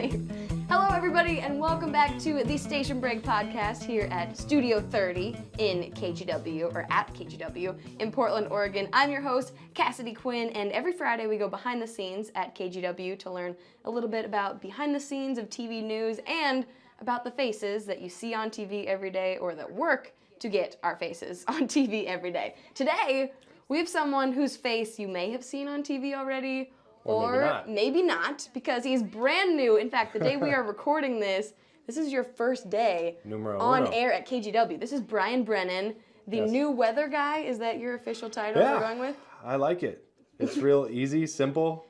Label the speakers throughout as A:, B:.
A: Right. Hello, everybody, and welcome back to the Station Break podcast here at Studio 30 in KGW, or at KGW, in Portland, Oregon. I'm your host, Cassidy Quinn, and every Friday we go behind the scenes at KGW to learn a little bit about behind the scenes of TV news and about the faces that you see on TV every day or that work to get our faces on TV every day. Today, we have someone whose face you may have seen on TV already, or maybe not, because he's brand new. In fact, the day we are recording this is your first day on air at KGW. This is Brennan, the new weather guy. Is that your official title we're going with?
B: I like it. It's real easy, simple.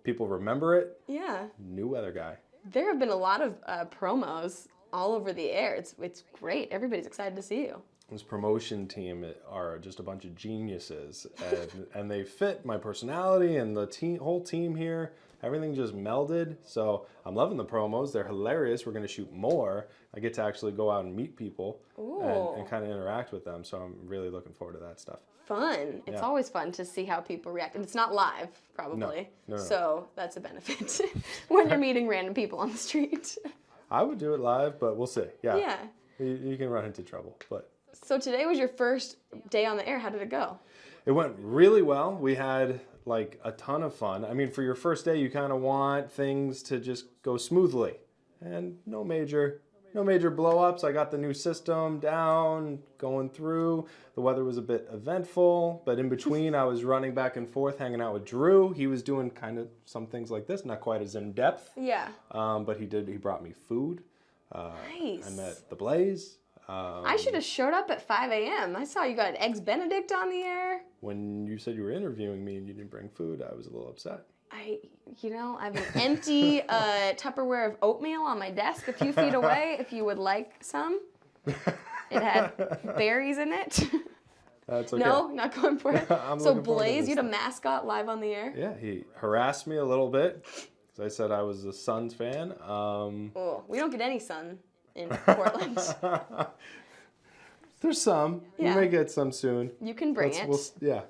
B: People remember it.
A: Yeah.
B: New weather guy. There
A: have been a lot of promos all over the air. It's great. Everybody's excited to see you.
B: This promotion team are just a bunch of geniuses, and they fit my personality and the whole team here. Everything just melded, so I'm loving the promos. They're hilarious. We're going to shoot more. I get to actually go out and meet people and kind of interact with them, so I'm really looking forward to that stuff.
A: Fun. It's always fun to see how people react. And it's not live, probably.
B: No.
A: So that's a benefit when you're meeting random people on the street.
B: I would do it live, but we'll see.
A: Yeah.
B: You can run into trouble, but...
A: So today was your first day on the air. How did it go?
B: It went really well. We had like a ton of fun. I mean, for your first day, you kind of want things to just go smoothly, and no major blow-ups. I got the new system down, going through. The weather was a bit eventful, but in between, I was running back and forth, hanging out with Drew. He was doing kind of some things like this, not quite as in-depth.
A: Yeah.
B: But he brought me food.
A: Nice.
B: I met the Blaze.
A: I should have showed up at 5 a.m. I saw you got Eggs Benedict on the air.
B: When you said you were interviewing me and you didn't bring food, I was a little upset.
A: I have an empty Tupperware of oatmeal on my desk a few feet away if you would like some. It had berries in it.
B: That's okay.
A: No, not going for it. So Blaze, you had a mascot live on the air?
B: Yeah, he harassed me a little bit because I said I was a Suns fan.
A: We don't get any sun in Portland.
B: There's some. Yeah. You may get some soon.
A: You can bring it.
B: Yeah.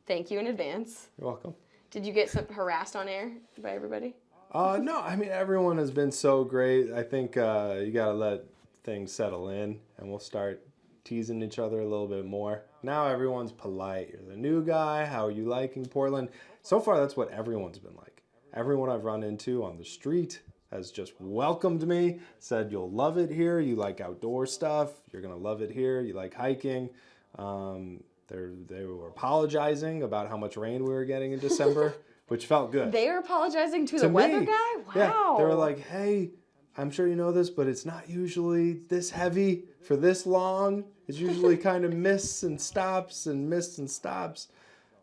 A: Thank you in advance.
B: You're welcome.
A: Did you get harassed on air by everybody?
B: No, I mean, everyone has been so great. I think you got to let things settle in, and we'll start teasing each other a little bit more. Now everyone's polite. You're the new guy. How are you liking Portland? So far, that's what everyone's been like. Everyone I've run into on the street has just welcomed me, said you'll love it here, you like outdoor stuff, you're gonna love it here, you like hiking. They were apologizing about how much rain we were getting in December, which felt good.
A: They were apologizing to the weather guy? Wow.
B: Yeah, they were like, hey, I'm sure you know this, but it's not usually this heavy for this long. It's usually kind of mists and stops and mists and stops.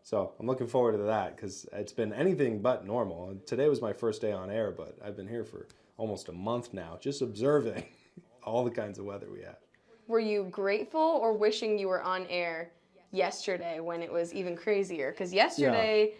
B: So I'm looking forward to that because it's been anything but normal. And today was my first day on air, but I've been here for almost a month now, just observing all the kinds of weather we have.
A: Were you grateful or wishing you were on air yesterday when it was even crazier? Because yesterday,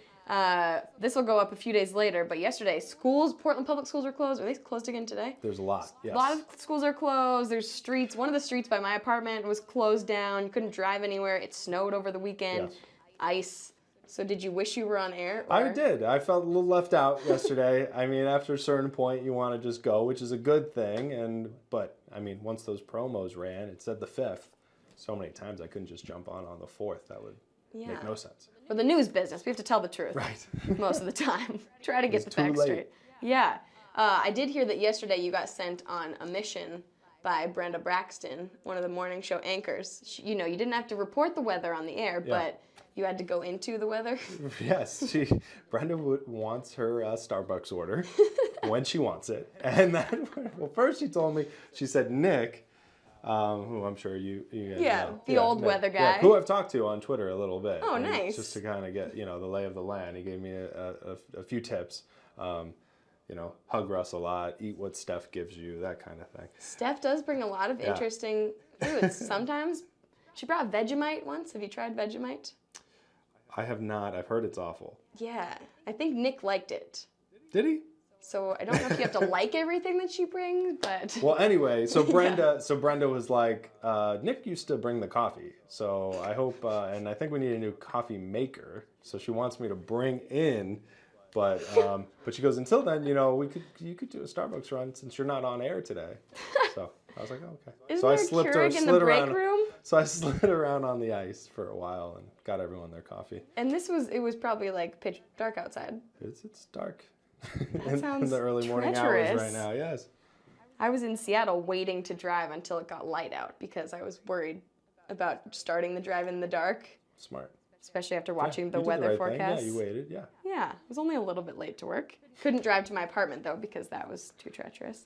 A: this will go up a few days later, but yesterday, Portland public schools were closed. Are they closed again today?
B: There's a lot, yes.
A: A lot of schools are closed. There's streets. One of the streets by my apartment was closed down. You couldn't drive anywhere. It snowed over the weekend. Yes. Ice. So did you wish you were on air?
B: I did. I felt a little left out yesterday. I mean, after a certain point, you want to just go, which is a good thing. But I mean, once those promos ran, it said the 5th. So many times I couldn't just jump on the 4th. That would make no sense.
A: For the news business, we have to tell the truth.
B: Right.
A: Most of the time. Try to get the facts straight. Yeah. I did hear that yesterday you got sent on a mission by Brenda Braxton, one of the morning show anchors. You didn't have to report the weather on the air, but you had to go into the weather?
B: Yes. Brenda wants her Starbucks order when she wants it. And then, first she told me, she said, Nick, who I'm sure you guys know.
A: The old
B: Nick,
A: weather guy.
B: Who I've talked to on Twitter a little bit.
A: Oh, nice.
B: Just to kind of get, the lay of the land. He gave me a few tips. Hug Russ a lot, eat what Steph gives you, that kind of thing.
A: Steph does bring a lot of interesting foods. Sometimes. She brought Vegemite once. Have you tried Vegemite?
B: I have not. I've heard it's awful.
A: Yeah. I think Nick liked it.
B: Did he?
A: So I don't know if you have to like everything that she brings, but...
B: Well, anyway, so Brenda was like, Nick used to bring the coffee. So I hope, and I think we need a new coffee maker. So she wants me to bring in But she goes, until then, you could do a Starbucks run since you're not on air today. So I was like, oh, okay.
A: Isn't
B: So
A: there
B: I
A: a Keurig in the break room?
B: So I slid around on the ice for a while and got everyone their coffee.
A: And it was probably like pitch dark outside.
B: It's dark.
A: That sounds
B: in the early morning
A: treacherous.
B: hours right now, yes.
A: I was in Seattle waiting to drive until it got light out because I was worried about starting the drive in the dark.
B: Smart.
A: Especially after watching the
B: you did
A: weather
B: the right
A: forecast.
B: Thing. Yeah, you waited, yeah.
A: Yeah, I was only a little bit late to work. Couldn't drive to my apartment though because that was too treacherous.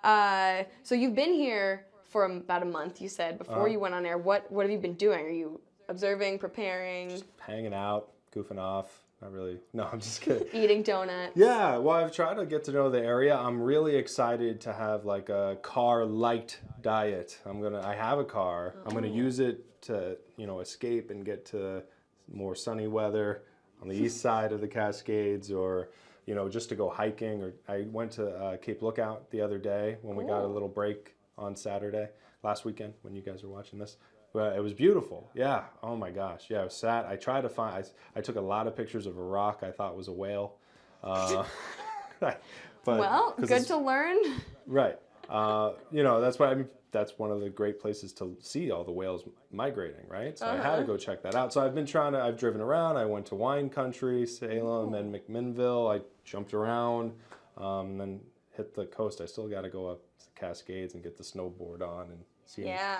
A: So you've been here for about a month, you said, before you went on air. What have you been doing? Are you observing, preparing?
B: Just hanging out, goofing off. Not really. No, I'm just kidding.
A: Eating donuts.
B: Yeah, well, I've tried to get to know the area. I'm really excited to have like a car light diet. I have a car. I'm gonna use it to, escape and get to more sunny weather on the east side of the Cascades, or just to go hiking. Or I went to Cape Lookout the other day when we got a little break on Saturday last weekend when you guys were watching this. But it was beautiful. Yeah. Oh my gosh. Yeah. I was sad. I tried to find. I took a lot of pictures of a rock I thought was a whale. But
A: good to learn.
B: Right. That's why that's one of the great places to see all the whales migrating, right? So I had to go check that out. So I've driven around. I went to wine country, Salem and McMinnville. I jumped around, then hit the coast. I still got to go up to the Cascades and get the snowboard on and see.
A: Yeah.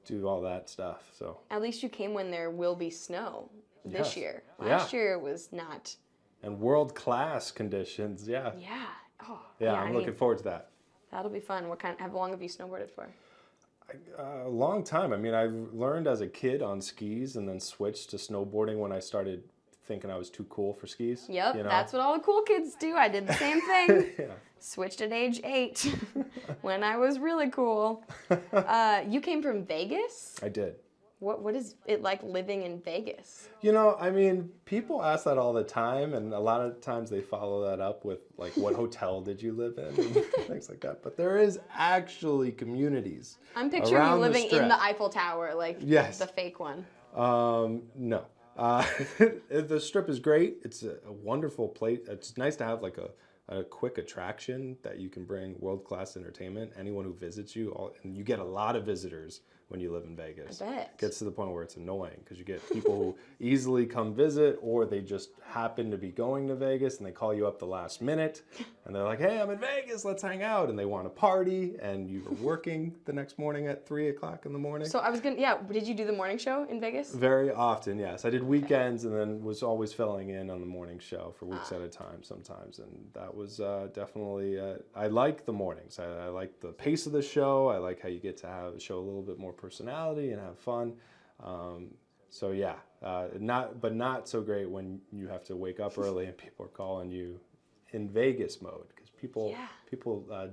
B: Do all that stuff. So
A: at least you came when there will be snow this year. Last year it was not.
B: And world-class conditions. Yeah.
A: Yeah. Oh.
B: Yeah. I'm looking forward to that.
A: That'll be fun. How long have you snowboarded for?
B: A long time. I mean, I learned as a kid on skis and then switched to snowboarding when I started thinking I was too cool for skis.
A: Yep, that's what all the cool kids do. I did the same thing.
B: Yeah.
A: Switched at age 8 when I was really cool. You came from Vegas?
B: I did.
A: What is it like living in Vegas?
B: People ask that all the time, and a lot of times they follow that up with, like, what hotel did you live in and things like that. But there is actually communities.
A: I'm picturing you living in the Eiffel Tower, like the fake one.
B: No. The Strip is great. It's a wonderful place. It's nice to have, like, a quick attraction that you can bring world-class entertainment. Anyone who visits you, and you get a lot of visitors when you live in Vegas.
A: I bet.
B: It gets to the point where it's annoying because you get people who easily come visit, or they just happen to be going to Vegas and they call you up the last minute and they're like, hey, I'm in Vegas, let's hang out. And they want to party, and you were working the next morning at 3 o'clock in the morning.
A: So did you do the morning show in Vegas?
B: Very often, yes. I did weekends and then was always filling in on the morning show for weeks at a time sometimes. And that was definitely, I like the mornings. I like the pace of the show. I like how you get to show a little bit more personality and have fun. Not so great when you have to wake up early and people are calling you in Vegas mode, because people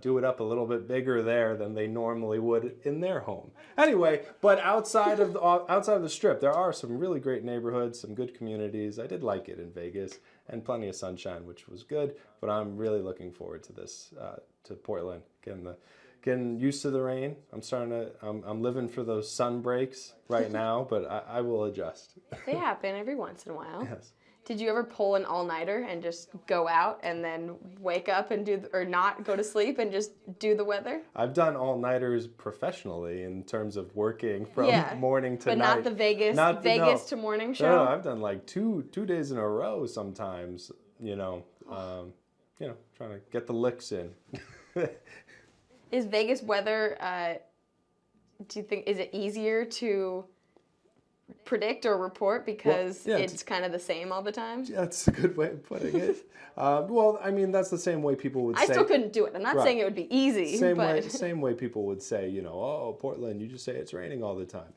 B: do it up a little bit bigger there than they normally would in their home. Anyway, but outside of the Strip, there are some really great neighborhoods, some good communities. I did like it in Vegas, and plenty of sunshine, which was good. But I'm really looking forward to this, to Portland, getting used to the rain. I'm living for those sun breaks right now, but I will adjust.
A: They happen every once in a while.
B: Yes.
A: Did you ever pull an all-nighter and just go out and then wake up and or not go to sleep and just do the weather?
B: I've done all-nighters professionally in terms of working from morning to night.
A: But not the Vegas to morning show?
B: No, I've done like two days in a row sometimes, trying to get the licks in.
A: Is Vegas weather, do you think, is it easier to predict or report because it's kind of the same all the time?
B: Yeah, that's a good way of putting it. That's the same way people would say.
A: I still couldn't do it. I'm not saying it would be easy.
B: Same way people would say, oh, Portland, you just say it's raining all the time.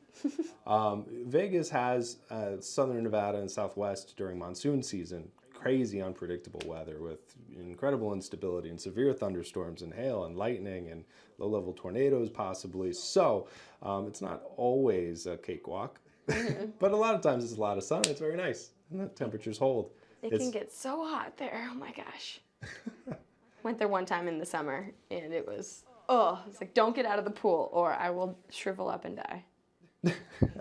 B: Vegas has southern Nevada and Southwest during monsoon season. Crazy unpredictable weather with incredible instability and severe thunderstorms and hail and lightning and low-level tornadoes possibly. So it's not always a cakewalk, but a lot of times it's a lot of sun. It's very nice, and the temperatures hold.
A: It can get so hot there. Oh my gosh. Went there one time in the summer, and it was, it's like, don't get out of the pool or I will shrivel up and die.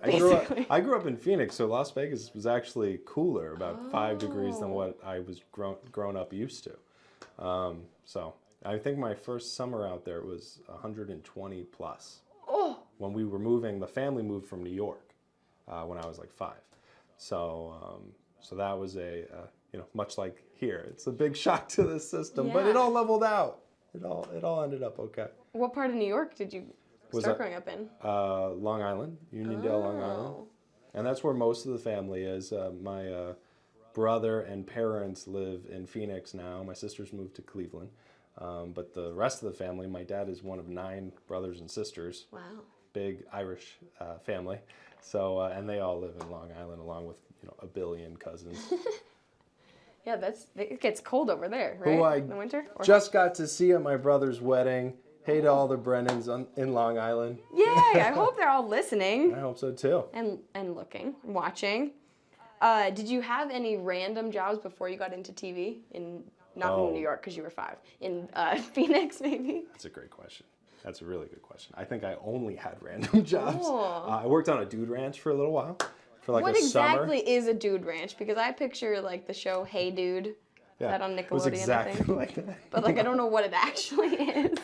B: I grew up in Phoenix, so Las Vegas was actually cooler, about 5 degrees than what I was grown up used to. So I think my first summer out there was 120 plus.
A: Oh.
B: When we were moving, the family moved from New York when I was like 5. So that was much like here, it's a big shock to the system, but it all leveled out. It all ended up okay.
A: What part of New York did you start growing up in?
B: Long Island, Uniondale, Long Island. And that's where most of the family is. My brother and parents live in Phoenix now. My sisters moved to Cleveland. But the rest of the family, my dad is one of 9 brothers and sisters.
A: Wow.
B: Big Irish family. So, and they all live in Long Island along with, a billion cousins.
A: Yeah, it gets cold over there, right? In the winter?
B: Just got to see at my brother's wedding. Hey to all the Brennans in Long Island.
A: Yay! I hope they're all listening.
B: I hope so too.
A: And looking, watching. Did you have any random jobs before you got into TV? Not in New York because you were 5. In Phoenix, maybe?
B: That's a great question. That's a really good question. I think I only had random jobs. I worked on a dude ranch for a little while. For like
A: what
B: a summer.
A: exactly is a dude ranch? Because I picture like the show Hey Dude. Is that on Nickelodeon?
B: It was exactly like that.
A: But like I don't know what it actually is.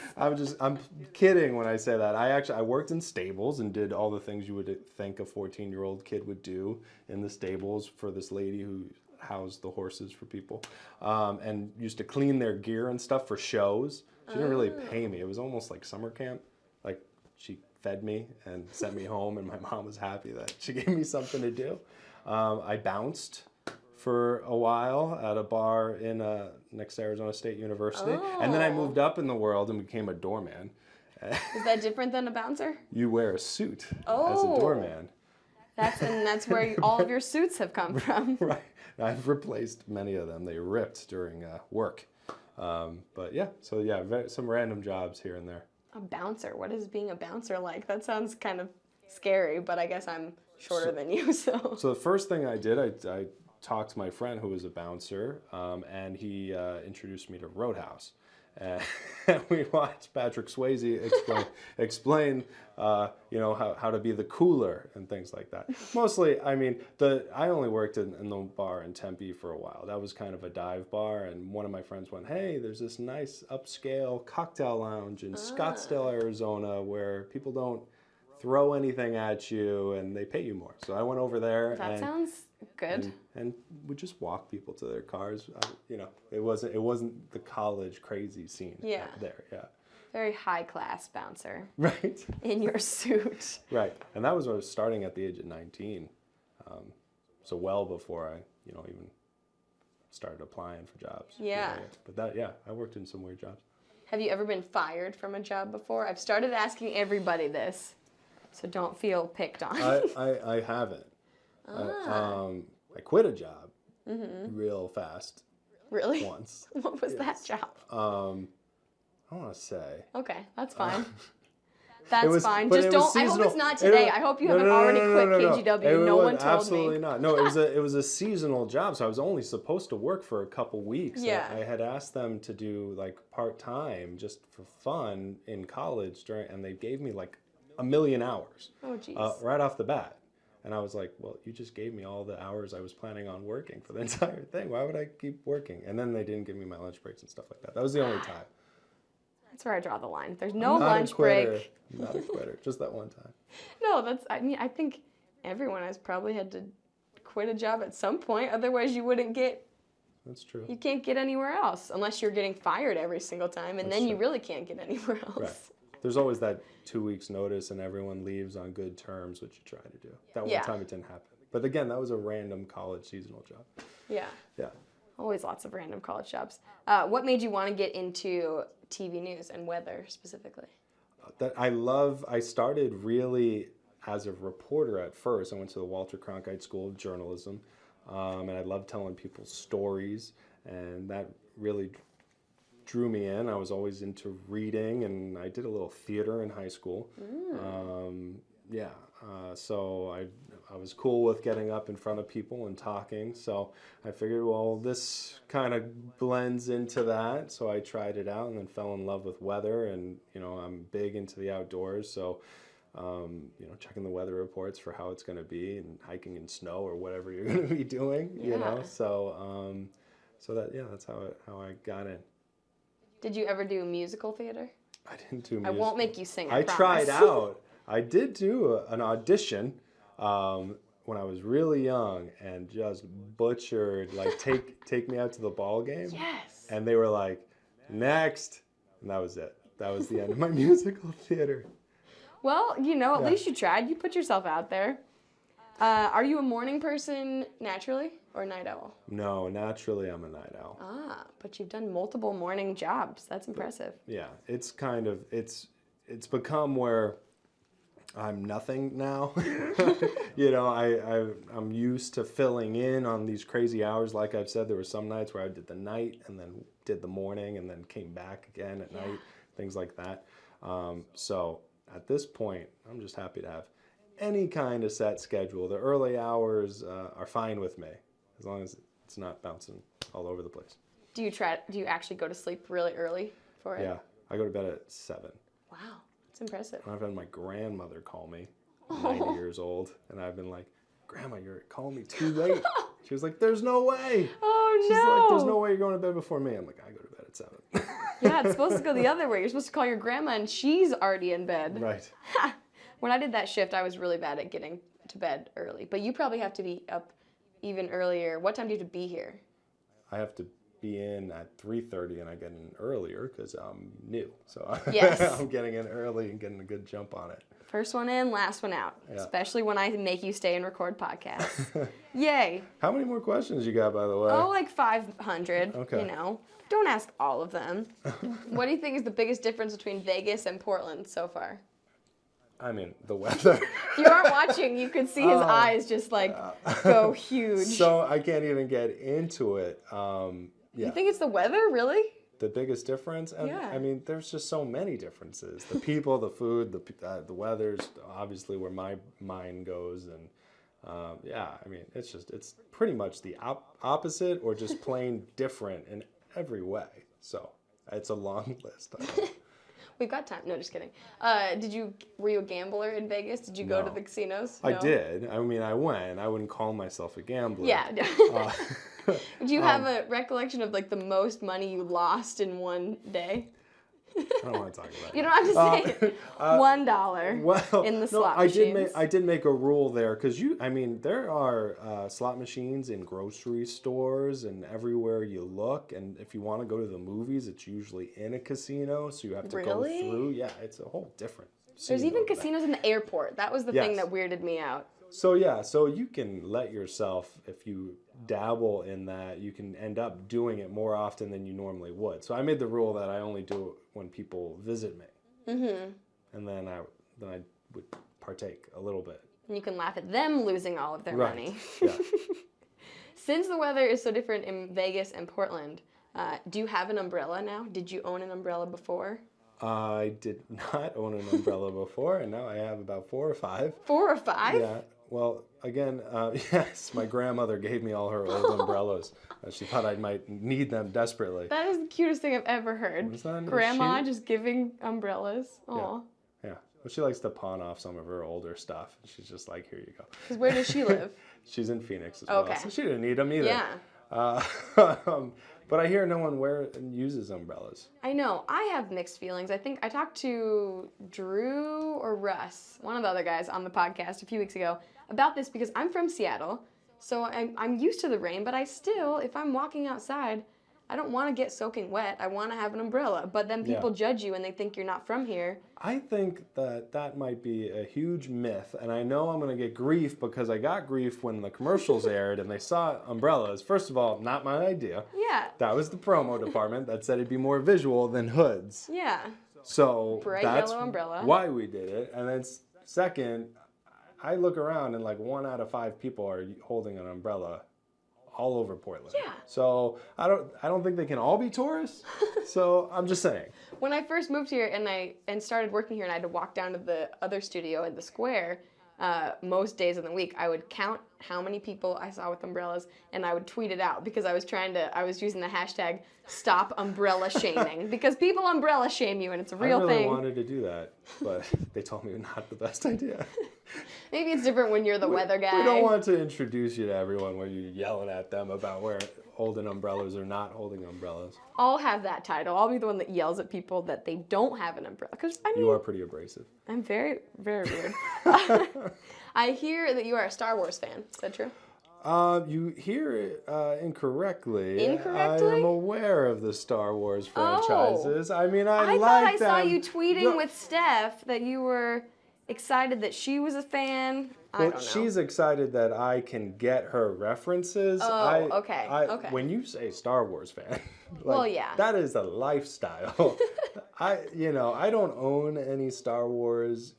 B: I'm kidding when I say that. I worked in stables and did all the things you would think a 14-year-old kid would do in the stables for this lady who housed the horses for people, and used to clean their gear and stuff for shows. She didn't really pay me. It was almost like summer camp. Like she fed me and sent me home, and my mom was happy that she gave me something to do. I bounced for a while at a bar in next to Arizona State University, and then I moved up in the world and became a doorman.
A: Is that different than a bouncer?
B: You wear a suit as a doorman.
A: That's where all of your suits have come from.
B: Right. I've replaced many of them. They ripped during work. But yeah, some random jobs here and there.
A: A bouncer. What is being a bouncer like? That sounds kind of scary, but I guess I'm shorter than you, so.
B: So the first thing I did, I talked to my friend who was a bouncer, and he introduced me to Roadhouse. And we watched Patrick Swayze explain how to be the cooler and things like that. Mostly, I mean, I only worked in the bar in Tempe for a while. That was kind of a dive bar, and one of my friends went, hey, there's this nice upscale cocktail lounge in Scottsdale, Arizona, where people don't throw anything at you and they pay you more. So I went over there.
A: That sounds good.
B: And we just walk people to their cars. It wasn't the college crazy scene there. Yeah.
A: Very high class bouncer.
B: Right.
A: In your suit.
B: Right. And that was when I was starting at the age of 19. So well before I, even started applying for jobs.
A: Yeah.
B: But I worked in some weird jobs.
A: Have you ever been fired from a job before? I've started asking everybody this, so don't feel picked on.
B: I haven't. I quit a job real fast.
A: Really?
B: Once.
A: What was that job?
B: I want to say.
A: Okay, that's fine. That's fine.
B: Just
A: don't. I hope it's not today. I hope you haven't already quit KGW. No one told me.
B: Absolutely not. No, it was a seasonal job, so I was only supposed to work for a couple weeks.
A: Yeah.
B: I had asked them to do like part-time just for fun in college and they gave me like 1 million hours.
A: Oh, jeez.
B: Right off the bat. And I was like, well, you just gave me all the hours I was planning on working for the entire thing. Why would I keep working? And then they didn't give me my lunch breaks and stuff like that. That was the only time.
A: That's where I draw the line. There's no lunch break.
B: Not a quitter. Just that one time.
A: No, I think everyone has probably had to quit a job at some point. Otherwise, you wouldn't get.
B: That's true.
A: You can't get anywhere else unless you're getting fired every single time, and then you really can't get anywhere else.
B: Right. There's always that 2 weeks notice and everyone leaves on good terms, which you try to do. That one time it didn't happen. But again, that was a random college seasonal job. Yeah. Yeah.
A: Always lots of random college jobs. What made you want to get into TV news and weather specifically?
B: I started really as a reporter at first. I went to the Walter Cronkite School of Journalism, and I loved telling people stories, and that really drew me in. I was always into reading, and I did a little theater in high school. So I was cool with getting up in front of people and talking. So I figured, well, this kind of blends into that. So I tried it out and then fell in love with weather. And I'm big into the outdoors. So checking the weather reports for how it's going to be and hiking in snow or whatever you're going to be doing, you know? So, that's how I got in.
A: Did you ever do musical theater?
B: I didn't do music.
A: I won't make you sing,
B: I
A: promise.
B: tried out. I did do an audition when I was really young and just butchered, like, take me out to the ball game.
A: Yes.
B: And they were like, next. And that was it. That was the end of my musical theater.
A: Well, at least you tried. You put yourself out there. Are you a morning person naturally or night owl?
B: No, naturally I'm a night owl.
A: Ah, but you've done multiple morning jobs. That's impressive.
B: Yeah, it's kind of, it's become where I'm nothing now. I'm used to filling in on these crazy hours. Like I've said, there were some nights where I did the night and then did the morning and then came back again at night, things like that. So at this point, I'm just happy to have any kind of set schedule. The early hours are fine with me, as long as it's not bouncing all over the place.
A: Do you actually go to sleep really early for it?
B: Yeah, I go to bed at 7.
A: Wow, that's impressive.
B: I've had my grandmother call me, 90 years old, and I've been like, Grandma, you're calling me too late. She was like, there's no way.
A: Oh,
B: She's like, there's no way you're going to bed before me. I'm like, I go to bed at 7.
A: Yeah, it's supposed to go the other way. You're supposed to call your grandma and she's already in bed.
B: Right.
A: When I did that shift, I was really bad at getting to bed early. But you probably have to be up even earlier. What time do you have to be here?
B: I have to be in at 3:30 and I get in earlier because I'm new. So
A: Yes.
B: I'm getting in early and getting a good jump on it.
A: First one in, last one out. Yeah. Especially when I make you stay and record podcasts. Yay.
B: How many more questions you got, by the way?
A: Oh, like 500.
B: Okay.
A: Don't ask all of them. What do you think is the biggest difference between Vegas and Portland so far?
B: I mean, the weather.
A: If you aren't watching, you could see his eyes just go huge.
B: So I can't even get into it.
A: You think it's the weather, really?
B: The biggest difference?
A: Yeah.
B: I mean, there's just so many differences. The people, the food, the weather's obviously where my mind goes. And I mean, it's pretty much the opposite or just plain different in every way. So it's a long list.
A: We've got time. No, just kidding. Were you a gambler in Vegas? Did you go to the casinos? No?
B: I did. I mean, I went. I wouldn't call myself a gambler.
A: Yeah. Do you have a recollection of the most money you lost in one day?
B: I don't want to talk about it.
A: You don't have to say it. $1 in the slot machines.
B: I did make a rule there because there are slot machines in grocery stores and everywhere you look. And if you want to go to the movies, it's usually in a casino, so you have to go through. Yeah, it's a whole different.
A: There's even casinos in the airport. That was the thing that weirded me out.
B: So you can let yourself, if you dabble in that, you can end up doing it more often than you normally would. So I made the rule that I only do it when people visit me. Mm-hmm. And then I would partake a little bit.
A: And you can laugh at them losing all of their money.
B: Yeah.
A: Since the weather is so different in Vegas and Portland, do you have an umbrella now? Did you own an umbrella before?
B: I did not own an umbrella before, and now I have about 4 or 5.
A: 4 or 5?
B: Yeah. Well, again, yes, my grandmother gave me all her old umbrellas. She thought I might need them desperately.
A: That is the cutest thing I've ever heard. Grandma just giving umbrellas. Aww.
B: Yeah. Well, she likes to pawn off some of her older stuff. She's just like, here you go.
A: Because where does she live?
B: She's in Phoenix as well, so she didn't need them either.
A: Yeah.
B: But I hear no one uses umbrellas.
A: I know. I have mixed feelings. I think I talked to Drew or Russ, one of the other guys on the podcast a few weeks ago, about this because I'm from Seattle, so I'm used to the rain, but I still, if I'm walking outside, I don't want to get soaking wet. I want to have an umbrella, but then people judge you and they think you're not from here.
B: I think that might be a huge myth, and I know I'm going to get grief because I got grief when the commercials aired and they saw umbrellas. First of all, not my idea.
A: Yeah.
B: That was the promo department that said it'd be more visual than hoods.
A: Yeah.
B: So
A: bright
B: that's
A: yellow umbrella.
B: Why we did it. And then second, I look around and 1 out of 5 people are holding an umbrella all over Portland.
A: Yeah.
B: So I don't think they can all be tourists. So I'm just saying.
A: When I first moved here and started working here and I had to walk down to the other studio in the square, most days of the week I would count how many people I saw with umbrellas, and I would tweet it out because I was using the hashtag stop umbrella shaming because people umbrella shame you and it's a real thing.
B: I really wanted to do that, but they told me not the best idea.
A: Maybe it's different when you're the weather guy.
B: We don't want to introduce you to everyone when you're yelling at them about where holding umbrellas or not holding umbrellas.
A: I'll have that title. I'll be the one that yells at people that they don't have an umbrella. Because
B: you are pretty abrasive.
A: I'm very, very weird. I hear that you are a Star Wars fan. Is that true?
B: You hear it incorrectly.
A: Incorrectly?
B: I am aware of the Star Wars franchises. I mean, I like
A: thought I
B: them.
A: saw you tweeting with Steph that you were excited that she was a fan. I don't know.
B: She's excited that I can get her references.
A: Okay.
B: When you say Star Wars fan,
A: well, yeah,
B: that is a lifestyle. I don't own any Star Wars,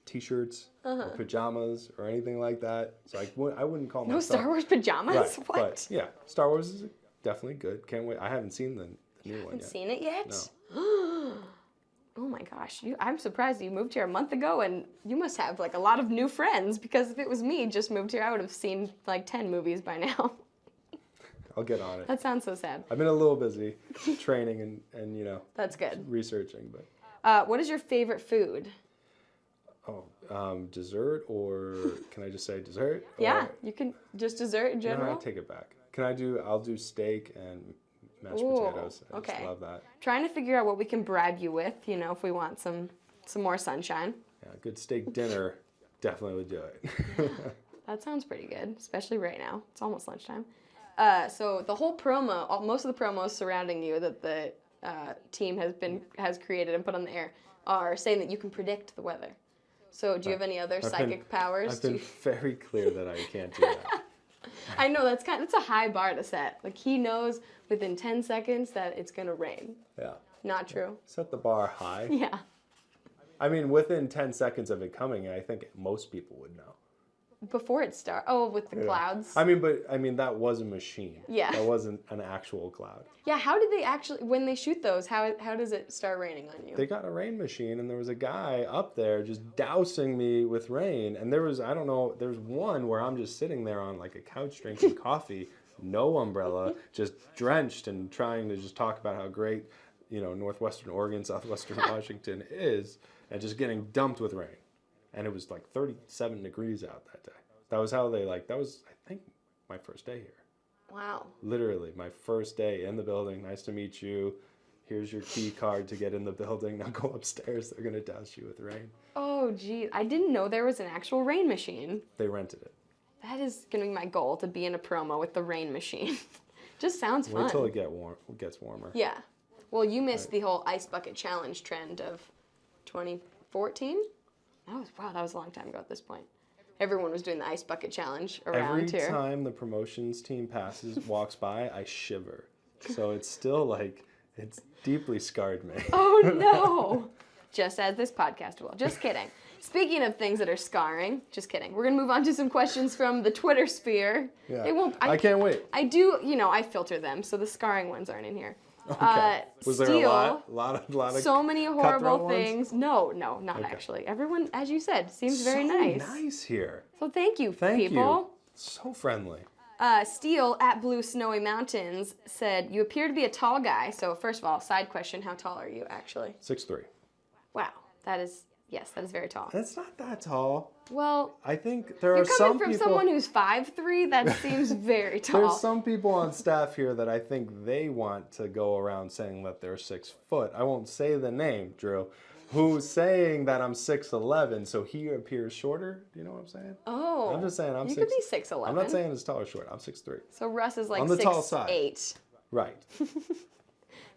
B: T-shirts or pajamas or anything like that. So I wouldn't call myself.
A: No Star Wars pajamas?
B: Right,
A: What?
B: But yeah, Star Wars is definitely good. Can't wait. I haven't seen the new one yet.
A: Haven't seen it yet?
B: No.
A: Oh my gosh, I'm surprised you moved here a month ago and you must have like a lot of new friends because if it was me just moved here, I would have seen like 10 movies by now.
B: I'll get on it.
A: That sounds so sad.
B: I've been a little busy training and
A: That's good.
B: researching, but.
A: What is your favorite food?
B: Dessert or can I just say dessert?
A: Yeah,
B: or,
A: you can just dessert in general.
B: No, I take it back. I'll do steak and mashed
A: Ooh,
B: potatoes. I just love that.
A: Trying to figure out what we can bribe you with, if we want some more sunshine.
B: Yeah, a good steak dinner definitely would do it.
A: That sounds pretty good, especially right now. It's almost lunchtime. So the whole promo, most of the promos surrounding you that the team has created and put on the air are saying that you can predict the weather. So do you have any other psychic powers?
B: I've been very clear that I can't do that.
A: I know that's a high bar to set. Like he knows within 10 seconds that it's gonna rain.
B: Yeah.
A: Not true.
B: Set the bar high.
A: Yeah.
B: I mean, within 10 seconds of it coming, I think most people would know.
A: Before it starts. Oh, with the clouds.
B: I mean, that was a machine.
A: Yeah.
B: That wasn't an actual cloud.
A: Yeah. How did they actually, when they shoot those, how does it start raining on you?
B: They got a rain machine, and there was a guy up there just dousing me with rain. And there was one where I'm just sitting there on like a couch drinking coffee, no umbrella, just drenched and trying to just talk about how great, Northwestern Oregon, Southwestern Washington is, and just getting dumped with rain. And it was like 37 degrees out that day. That was I think, my first day here.
A: Wow.
B: Literally, my first day in the building. Nice to meet you. Here's your key card to get in the building. Now go upstairs. They're going to douse you with rain.
A: Oh, gee. I didn't know there was an actual rain machine.
B: They rented it.
A: That is going to be my goal, to be in a promo with the rain machine. Just sounds fun.
B: Wait till it gets warmer.
A: Yeah. Well, you missed the whole ice bucket challenge trend of 2014? That was a long time ago at this point. Everyone was doing the ice bucket challenge around here.
B: Every time the promotions team walks by, I shiver. So it's still it's deeply scarred me.
A: Oh no! Just as this podcast will. Just kidding. Speaking of things that are scarring, just kidding. We're gonna move on to some questions from the Twitter sphere.
B: Yeah.
A: They won't.
B: I can't wait.
A: I do. I filter them, so the scarring ones aren't in here.
B: Okay. Was there a
A: Steel,
B: lot of
A: so many horrible things.
B: Ones?
A: No, not actually. Everyone, as you said, seems very nice.
B: So nice here.
A: So thank you,
B: Thank
A: people.
B: you. So friendly.
A: Steel at Blue Snowy Mountains said, "You appear to be a tall guy." So first of all, side question: how tall are you actually?
B: 6'3".
A: Wow, that is very tall.
B: That's not that tall.
A: Well,
B: I think there are some people...
A: You're coming from someone who's 5'3", that seems very tall.
B: There's some people on staff here that I think they want to go around saying that they're 6 foot. I won't say the name, Drew, who's saying that I'm 6'11", so he appears shorter. Do you know what I'm saying?
A: Oh.
B: I'm just saying I'm 6'11".
A: You could be 6'11".
B: I'm not saying it's tall or short. I'm 6'3".
A: So Russ is like
B: on the tall side.
A: 6'8".
B: Right.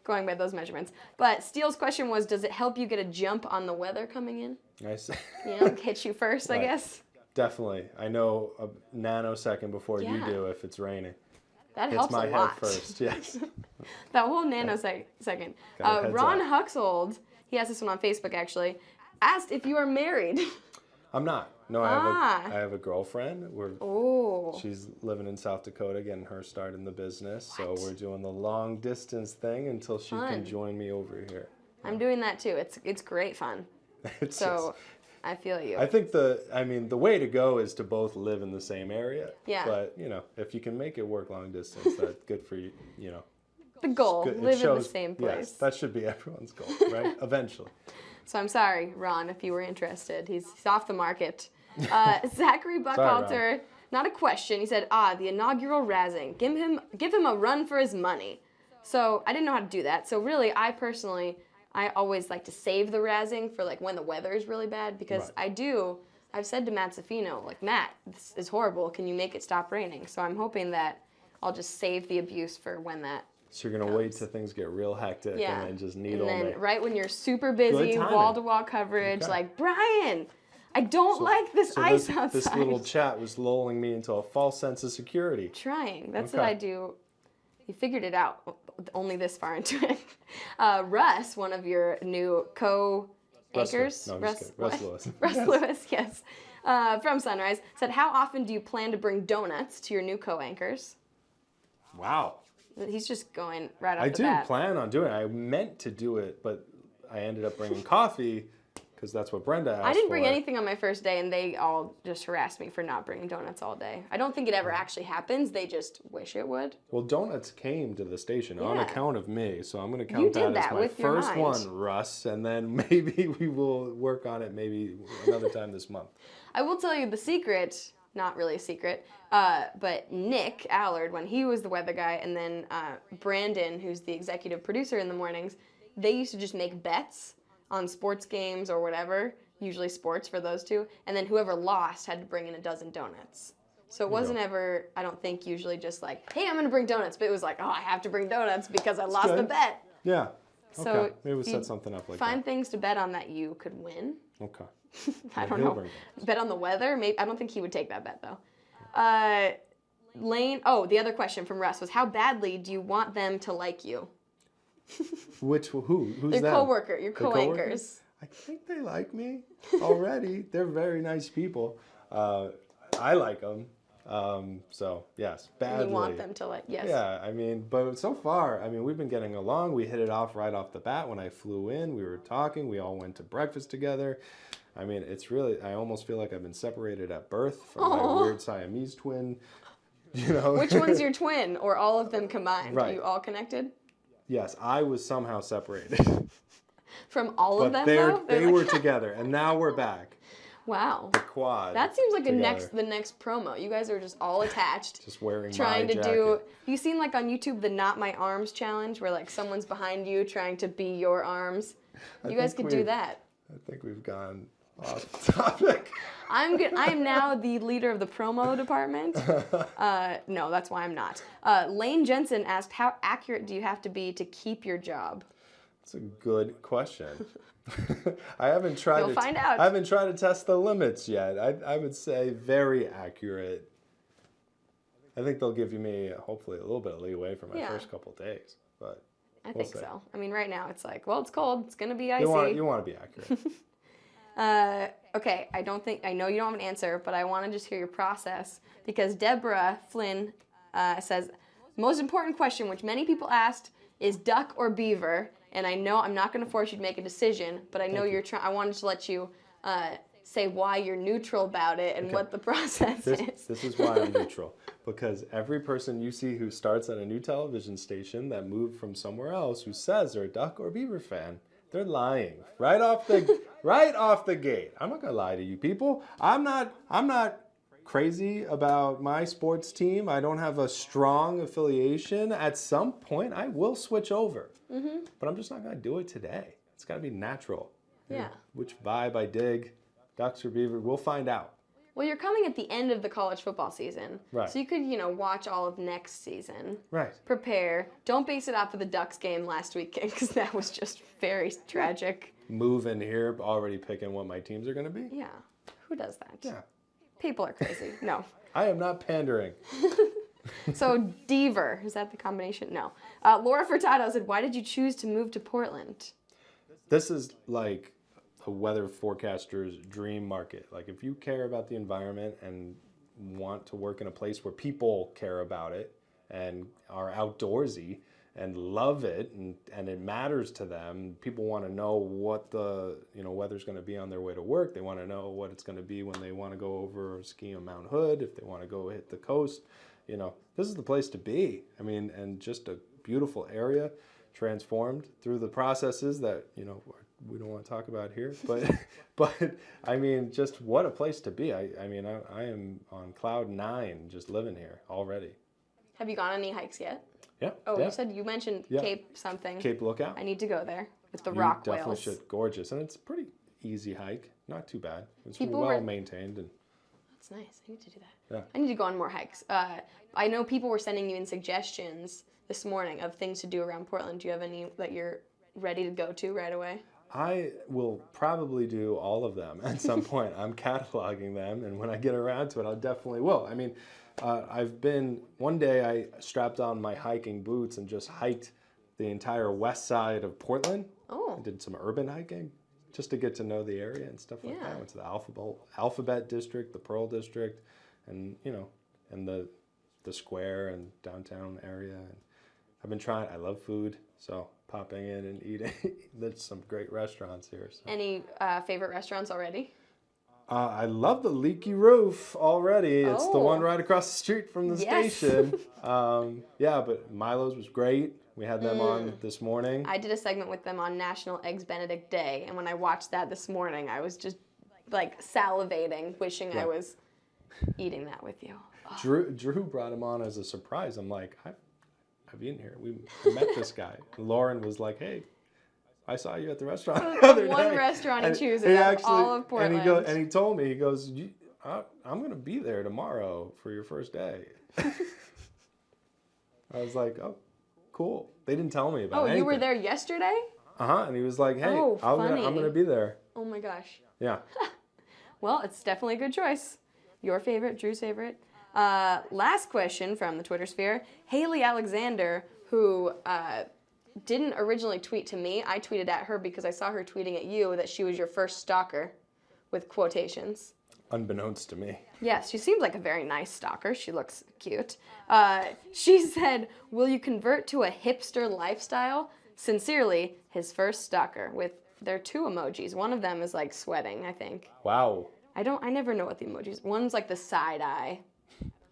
A: Going by those measurements. But Steele's question was, does it help you get a jump on the weather coming in?
B: I see.
A: Hit you first, right. I guess.
B: Definitely. I know a nanosecond before you do if it's raining.
A: That helps a lot.
B: Hits my head first, yes.
A: That whole nanosecond. Ron Huxold, he asked this one on Facebook actually, asked if you are married.
B: I'm not. No, I have a girlfriend. She's living in South Dakota, getting her start in the business. What? So we're doing the long distance thing until she can join me over here.
A: I'm doing that too. It's great fun. I feel you.
B: I think the way to go is to both live in the same area.
A: Yeah.
B: But, if you can make it work long distance, that's good for you,
A: The goal, live in the same place.
B: Yes, that should be everyone's goal, right? Eventually.
A: So I'm sorry, Ron, if you were interested. He's off the market. Zachary Buckhalter, not a question. He said, the inaugural razzing. Give him a run for his money. So I didn't know how to do that. So really, I always like to save the razzing for like when the weather is really bad, because I've said to Matt Safino, like, Matt, this is horrible. Can you make it stop raining? So I'm hoping that I'll just save the abuse for when that
B: So you're going to wait till things get real hectic and then just needle
A: and then
B: me.
A: right when you're super busy, wall-to-wall coverage, like, Brian, I don't like this ice outside.
B: This little chat was lulling me into a false sense of security.
A: Trying. That's what I do. You figured it out only this far into it. Russ, one of your new co-anchors.
B: Russ Lewis.
A: Russ Lewis, yes. From Sunrise, said, how often do you plan to bring donuts to your new co-anchors?
B: Wow.
A: He's just going right off
B: I
A: the bat.
B: do plan on doing it. I meant to do it, but I ended up bringing coffee because that's what Brenda asked for.
A: I didn't bring anything on my first day, and they all just harassed me for not bringing donuts all day. I don't think it ever actually happens. They just wish it would.
B: Well, donuts came to the station on account of me, so I'm going to count that as my first one, Russ, and then maybe we will work on it maybe another time this month.
A: I will tell you the secret, not really a secret, but Nick Allard, when he was the weather guy, and then Brandon, who's the executive producer in the mornings, they used to just make bets on sports games or whatever, usually sports for those two, and then whoever lost had to bring in a dozen donuts. So it wasn't ever, I don't think, usually just like, hey, I'm going to bring donuts, but it was like, oh, I have to bring donuts because I lost the bet.
B: Yeah.
A: So
B: okay. Maybe we'll set something up like that.
A: Find things to bet on that you could win.
B: Okay.
A: I don't know. Bet on the weather? Maybe. I don't think he would take that bet, though. Lane, the other question from Russ was, how badly do you want them to like you?
B: Who's
A: Their
B: that?
A: coworker, your co-anchors.
B: I think they like me already. They're very nice people. I like them. So, yes, badly.
A: You want them to like, yes.
B: Yeah, but so far, we've been getting along. We hit it off right off the bat. When I flew in, we were talking. We all went to breakfast together. It's really, I almost feel like I've been separated at birth from my weird Siamese twin.
A: Which one's your twin, or all of them combined?
B: Right.
A: Are you all connected?
B: Yes, I was somehow separated.
A: From all of them,
B: though? They were together, and now we're back.
A: Wow.
B: The quad.
A: That seems like the next promo. You guys are just all attached.
B: Just wearing
A: trying
B: my
A: to
B: jacket.
A: do. You seen like on YouTube the Not My Arms challenge, where like someone's behind you trying to be your arms. You guys could do that.
B: I think we've gone off topic.
A: I am now the leader of the promo department. No, that's why I'm not. Lane Jensen asked, how accurate do you have to be to keep your job?
B: That's a good question. I haven't tried
A: You'll find out.
B: I haven't tried to test the limits yet. I would say very accurate. I think they'll give me hopefully a little bit of leeway for my first couple days, but
A: I think so. Right now it's like, well, it's cold. It's gonna be icy.
B: You want to be accurate.
A: Okay, I know you don't have an answer, but I want to just hear your process, because Deborah Flynn says, most important question, which many people asked, is duck or beaver. And I know I'm not going to force you to make a decision, but I know you're trying. I wanted to let you say why you're neutral about it and what the process is.
B: This is why I'm neutral, because every person you see who starts at a new television station that moved from somewhere else who says they're a duck or beaver fan, they're lying right off the gate. I'm not gonna lie to you people. I'm not crazy about my sports team. I don't have a strong affiliation. At some point, I will switch over, but I'm just not gonna do it today. It's gotta be natural.
A: Yeah.
B: Which vibe I dig, ducks or beaver, we'll find out.
A: Well, you're coming at the end of the college football season.
B: Right.
A: So you could, watch all of next season.
B: Right.
A: Prepare. Don't base it off of the Ducks game last weekend, because that was just very tragic.
B: Move in here already picking what my teams are going to be?
A: Yeah. Who does that?
B: Yeah.
A: People are crazy. No.
B: I am not pandering.
A: So, Deaver, is that the combination? No. Laura Furtado said, why did you choose to move to Portland?
B: This is like a weather forecaster's dream market. Like, if you care about the environment and want to work in a place where people care about it and are outdoorsy and love it, and it matters to them. People want to know what the weather's going to be on their way to work. They want to know what it's going to be when they want to go over ski on Mount Hood, if they want to go hit the coast. This is the place to be. I mean, and just a beautiful area, transformed through the processes that we don't want to talk about here, but I mean, just what a place to be. I am on cloud 9 just living here already.
A: Have you gone on any hikes yet?
B: Yeah.
A: Oh,
B: yeah.
A: You mentioned Cape something.
B: Cape Lookout.
A: I need to go there with the rock whales.
B: Definitely should. Gorgeous, and it's a pretty easy hike. Not too bad. It's maintained and.
A: That's nice. I need to do that.
B: Yeah.
A: I need to go on more hikes. I know people were sending you in suggestions this morning of things to do around Portland. Do you have any that you're ready to go to right away?
B: I will probably do all of them at some point. I'm cataloging them, and when I get around to it, I definitely will. I mean, one day I strapped on my hiking boots and just hiked the entire west side of Portland.
A: Oh.
B: I did some urban hiking just to get to know the area and stuff like that. I went to the Alphabet District, the Pearl District, and and the square and downtown area. And I've been trying. I love food, so popping in and eating. There's some great restaurants here. So.
A: Any favorite restaurants already?
B: I love the Leaky Roof already. It's the one right across the street from the station. But Milo's was great. We had them on this morning.
A: I did a segment with them on National Eggs Benedict Day, and when I watched that this morning, I was just like salivating, wishing I was eating that with you. Oh.
B: Drew brought him on as a surprise. I'm like, I've eaten here. We met this guy. Lauren was like, hey, I saw you at the restaurant the other day.
A: One restaurant he chooses out of all of Portland.
B: And he told me, he goes, I'm going to be there tomorrow for your first day. I was like, oh, cool. They didn't tell me about anything.
A: You were there yesterday?
B: Uh-huh. And he was like, hey, I'm going to be there.
A: Oh, my gosh.
B: Yeah.
A: Well, it's definitely a good choice. Your favorite, Drew's favorite. Last question from the Twitter sphere. Haley Alexander, who didn't originally tweet to me. I tweeted at her because I saw her tweeting at you that she was your first stalker, with quotations.
B: Unbeknownst to me.
A: Yes, she seems like a very nice stalker. She looks cute. She said, will you convert to a hipster lifestyle? Sincerely, his first stalker, with their 2 emojis. One of them is like sweating, I think.
B: Wow.
A: I never know what the emojis. One's like the side eye.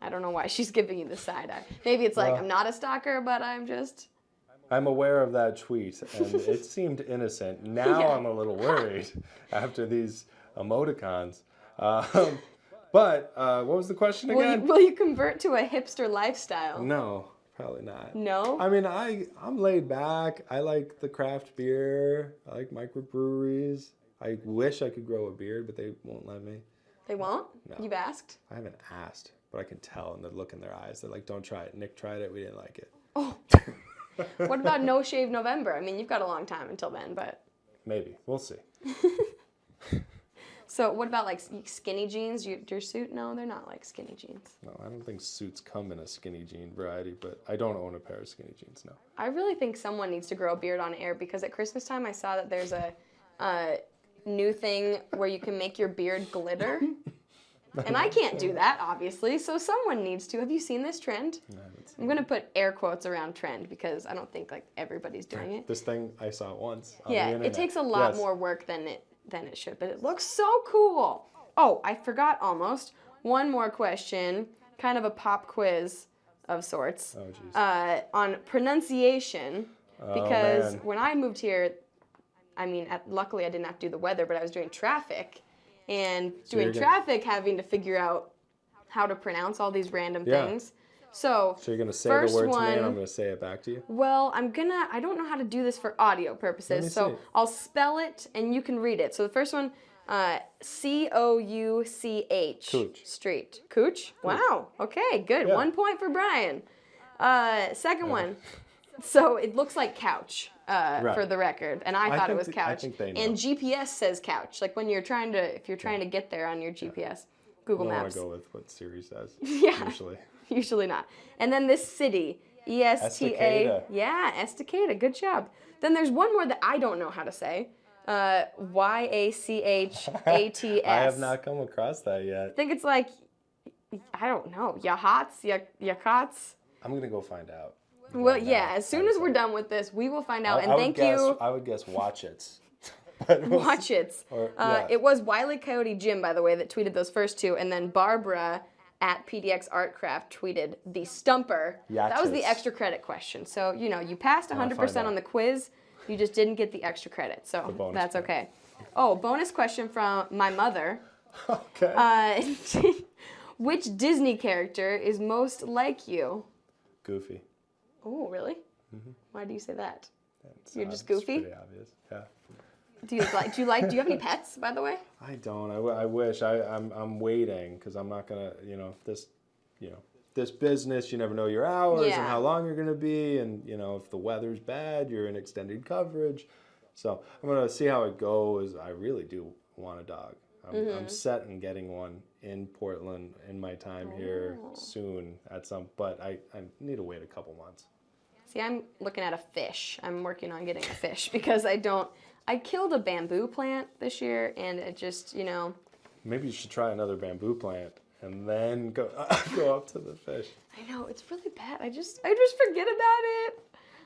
A: I don't know why she's giving you the side eye. Maybe it's like, I'm not a stalker, but I'm aware
B: of that tweet, and it seemed innocent. Now I'm a little worried after these emoticons. But what was the question again?
A: Will you convert to a hipster lifestyle?
B: No, probably not.
A: No?
B: I mean, I'm laid back. I like the craft beer. I like microbreweries. I wish I could grow a beard, but they won't let me.
A: They won't?
B: No.
A: You've asked?
B: I haven't asked, but I can tell in the look in their eyes. They're like, don't try it. Nick tried it. We didn't like it.
A: Oh. What about No Shave November? I mean, you've got a long time until then, but...
B: Maybe. We'll see.
A: So what about like skinny jeans? Your suit? No, they're not like skinny jeans.
B: No, I don't think suits come in a skinny jean variety, but I don't own a pair of skinny jeans, no.
A: I really think someone needs to grow a beard on air, because at Christmas time I saw that there's a new thing where you can make your beard glitter. And I can't do that, obviously, so someone needs to. Have you seen this trend?
B: No, I haven't seen
A: I'm going to put air quotes around trend, because I don't think like everybody's doing it.
B: This thing I saw once on the
A: Yeah,
B: internet.
A: it takes a lot more work than it should, but it looks so cool. Oh, I forgot almost. One more question, kind of a pop quiz of sorts.
B: Oh, jeez.
A: On pronunciation, because
B: man.
A: when I moved here, I mean, luckily I didn't have to do the weather, but I was doing traffic. And doing traffic, having to figure out how to pronounce all these random things. So
B: you're going to say the word to me and I'm going to say it back to you?
A: Well, I don't know how to do this for audio purposes, so I'll spell it and you can read it. So the first one, C-O-U-C-H.
B: Cooch.
A: Street. Cooch? Wow. Okay, good. Yeah. 1 point for Brian. Second one. So it looks like couch, for the record, and I thought it was couch.
B: I think they know.
A: And GPS says couch, like when if you're trying to get there on your GPS, Google Maps.
B: I don't want to go with what Siri says.
A: Yeah. Usually not. And then this city, E-S-T-A.
B: Estacada.
A: Yeah, Estacada. Good job. Then there's one more that I don't know how to say. Y-A-C-H-A-T-S.
B: I have not come across that yet.
A: I think it's like, I don't know, Yahats, Yakats.
B: I'm going to go find out.
A: Well, yeah, as soon as we're done with this, we will find out. And thank you.
B: I would guess watch it.
A: Watch it. It was Wile E. Coyote Jim, by the way, that tweeted those first two. And then Barbara at PDX Artcraft tweeted the stumper. That was the extra credit question. So, you passed 100% on the quiz. You just didn't get the extra credit. So that's okay. Oh, bonus question from my mother.
B: Okay.
A: Which Disney character is most like you?
B: Goofy.
A: Oh, really?
B: Mm-hmm.
A: Why do you say that? You're just goofy?
B: It's pretty obvious. Yeah.
A: Do you have any pets, by the way?
B: I don't. I wish. I'm waiting because I'm not gonna. This business. You never know your hours and how long you're gonna be, and if the weather's bad, you're in extended coverage. So I'm gonna see how it goes. I really do want a dog. I'm set in getting one in Portland in my time here soon but I need to wait a couple months.
A: See, I'm looking at a fish. I'm working on getting a fish because I killed a bamboo plant this year and it just,
B: Maybe you should try another bamboo plant and then go up to the fish.
A: I know, it's really bad. I just forget about it.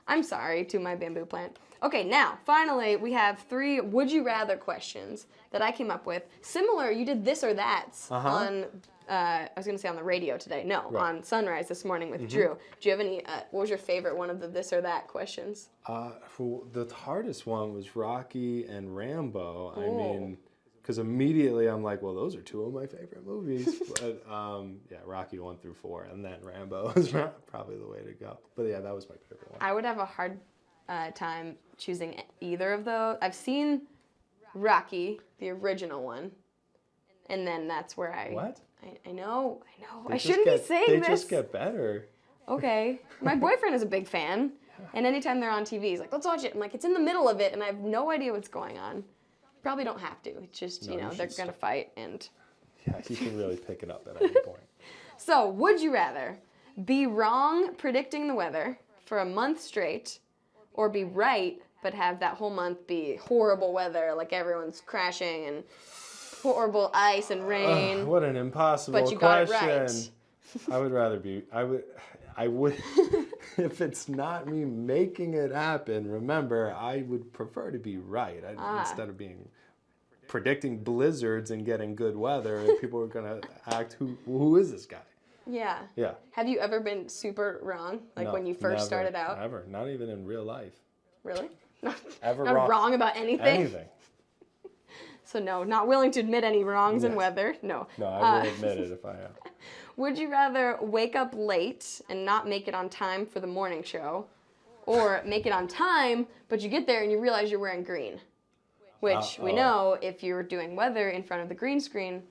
A: I'm sorry to my bamboo plant. Okay, now, finally, we have 3 would you rather questions that I came up with. Similar, you did this or that on, I was going to say on the radio today. No, on Sunrise this morning with Drew. Do you have any, what was your favorite one of the this or that questions?
B: The hardest one was Rocky and Rambo. I mean, because immediately I'm like, well, those are 2 of my favorite movies. But Rocky 1 through 4, and then Rambo is probably the way to go. But yeah, that was my favorite one.
A: I would have a hard time choosing either of those. I've seen Rocky, the original one, and then that's where I...
B: What?
A: I know. I shouldn't be saying this.
B: They just get better.
A: Okay. My boyfriend is a big fan, and anytime they're on TV, he's like, let's watch it. I'm like, it's in the middle of it, and I have no idea what's going on. Probably don't have to. It's just, they're going to fight, and...
B: Yeah, you can really pick it up at any point.
A: So, would you rather be wrong predicting the weather for a month straight, or be right, but have that whole month be horrible weather, like everyone's crashing and horrible ice and rain?
B: What an impossible question. But you got it right. I would rather be, I would, if it's not me making it happen, remember, I would prefer to be right. Instead of predicting blizzards and getting good weather, people are going to act, who is this guy?
A: Yeah.
B: Yeah.
A: Have you ever been super wrong? Like when you first started out?
B: Never. Not even in real life.
A: Really? Not
B: wrong
A: about anything?
B: Anything.
A: So no, not willing to admit any wrongs in weather? No.
B: No, I will admit it if I am.
A: Would you rather wake up late and not make it on time for the morning show, or make it on time, but you get there and you realize you're wearing green? Which we know, if you're doing weather in front of the green screen,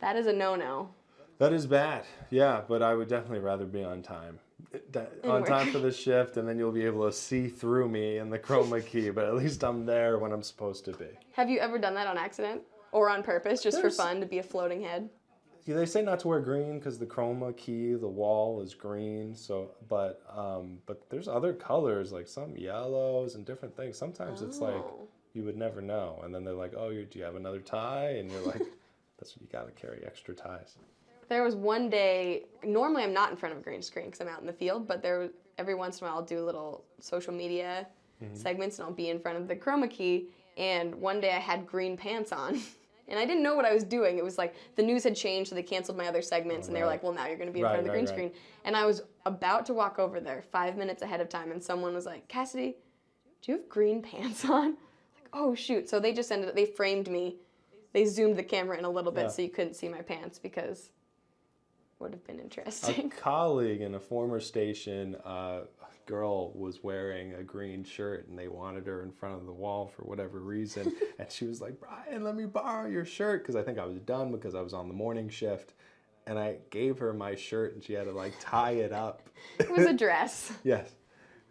A: that is a no-no.
B: That is bad. Yeah, but I would definitely rather be on time. On time for the shift, and then you'll be able to see through me in the chroma key, but at least I'm there when I'm supposed to be.
A: Have you ever done that on accident? Or on purpose, just for fun, to be a floating head?
B: Yeah, they say not to wear green because the chroma key, the wall is green. So, but there's other colors, like some yellows and different things. Sometimes it's like you would never know, and then they're like, "Oh, do you have another tie?" And you're like, "That's what you got to carry extra ties."
A: There was one day, normally I'm not in front of a green screen because I'm out in the field, but every once in a while I'll do little social media segments and I'll be in front of the chroma key, and one day I had green pants on and I didn't know what I was doing. It was like the news had changed, so they canceled my other segments and they were like, well, now you're going to be in front of the green screen. And I was about to walk over there 5 minutes ahead of time, and someone was like, Cassidy, do you have green pants on? Like, oh shoot. So they just they framed me. They zoomed the camera in a little bit so you couldn't see my pants, because would have been interesting.
B: A colleague in a former station, a girl was wearing a green shirt, and they wanted her in front of the wall for whatever reason. And she was like, Brian, let me borrow your shirt, because I think I was done because I was on the morning shift. And I gave her my shirt, and she had to like tie it up.
A: It was a dress.
B: Yes.